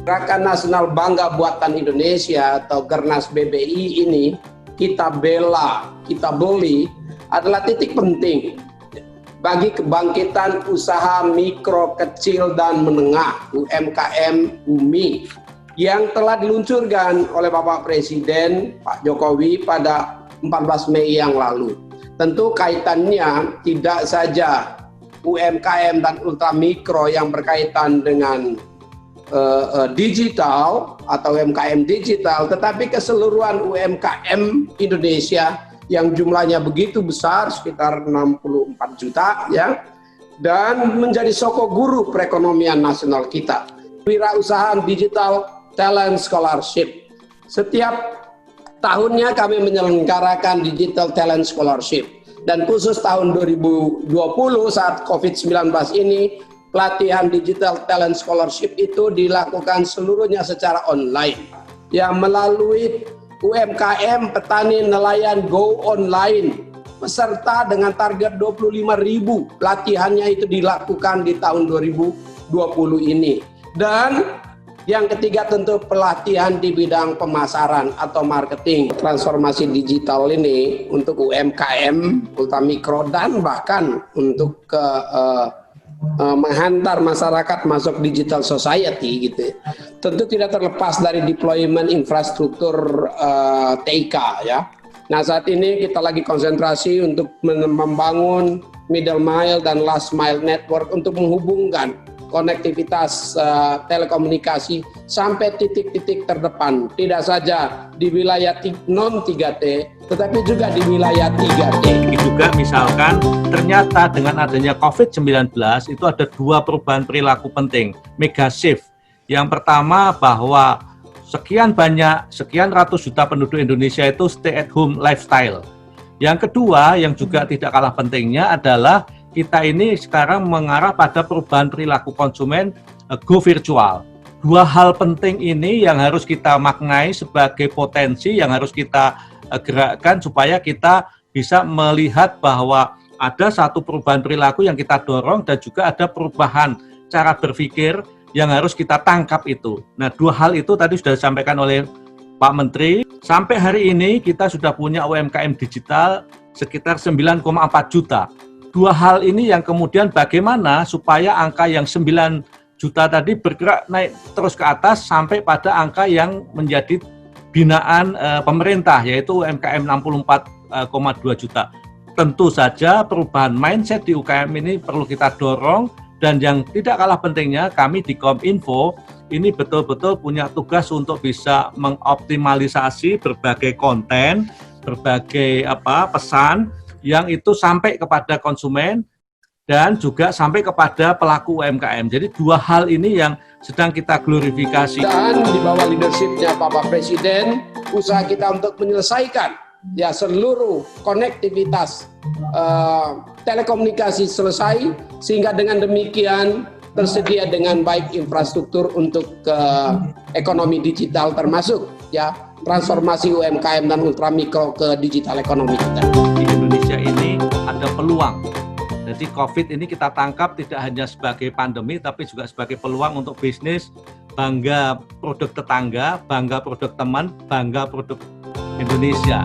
Gerakan Nasional Bangga Buatan Indonesia atau Gernas BBI ini kita bela, kita beli adalah titik penting bagi kebangkitan usaha mikro, kecil, dan menengah UMKM UMI yang telah diluncurkan oleh Bapak Presiden Pak Jokowi pada 14 Mei yang lalu. Tentu kaitannya tidak saja UMKM dan ultramikro yang berkaitan dengan digital atau UMKM digital, tetapi keseluruhan UMKM Indonesia yang jumlahnya begitu besar, sekitar 64 juta ya, dan menjadi sokok guru perekonomian nasional kita. Wirausahaan Digital Talent Scholarship. Setiap tahunnya kami menyelenggarakan Digital Talent Scholarship, dan khusus tahun 2020 saat COVID-19 ini, pelatihan Digital Talent Scholarship itu dilakukan seluruhnya secara online. Yang melalui UMKM, petani, nelayan go online. Peserta dengan target 25.000. Pelatihannya itu dilakukan di tahun 2020 ini. Dan yang ketiga tentu pelatihan di bidang pemasaran atau marketing. Transformasi digital ini untuk UMKM, ultramikro, dan bahkan untuk menghantar masyarakat masuk digital society gitu. Tentu tidak terlepas dari deployment infrastruktur TIK ya. Nah, saat ini kita lagi konsentrasi untuk membangun middle mile dan last mile network untuk menghubungkan konektivitas telekomunikasi sampai titik-titik terdepan, tidak saja di wilayah non 3T, tetapi juga di wilayah 3T. Juga misalkan ternyata dengan adanya COVID-19 itu ada dua perubahan perilaku penting, mega shift. Yang pertama bahwa sekian ratus juta penduduk Indonesia itu stay at home lifestyle. Yang kedua yang juga tidak kalah pentingnya adalah kita ini sekarang mengarah pada perubahan perilaku konsumen go virtual. Dua hal penting ini yang harus kita maknai sebagai potensi yang harus kita gerakkan supaya kita bisa melihat bahwa ada satu perubahan perilaku yang kita dorong dan juga ada perubahan cara berpikir yang harus kita tangkap itu. Nah, dua hal itu tadi sudah disampaikan oleh Pak Menteri. Sampai hari ini kita sudah punya UMKM digital sekitar 9,4 juta. Dua hal ini yang kemudian bagaimana supaya angka yang 9 juta tadi bergerak naik terus ke atas sampai pada angka yang menjadi binaan pemerintah, yaitu UMKM 64,2 juta. Tentu saja perubahan mindset di UKM ini perlu kita dorong, dan yang tidak kalah pentingnya kami di Kominfo ini betul-betul punya tugas untuk bisa mengoptimalisasi berbagai konten, berbagai pesan yang itu sampai kepada konsumen dan juga sampai kepada pelaku UMKM. Jadi dua hal ini yang sedang kita glorifikasi. Dan di bawah leadershipnya Bapak Presiden, usaha kita untuk menyelesaikan ya seluruh konektivitas telekomunikasi selesai, sehingga dengan demikian tersedia dengan baik infrastruktur untuk ekonomi digital, termasuk ya transformasi UMKM dan ultramikro ke digital ekonomi kita. Di Indonesia ini ada peluang. Jadi COVID ini kita tangkap tidak hanya sebagai pandemi, tapi juga sebagai peluang untuk bisnis. Bangga produk tetangga, bangga produk teman, bangga produk Indonesia.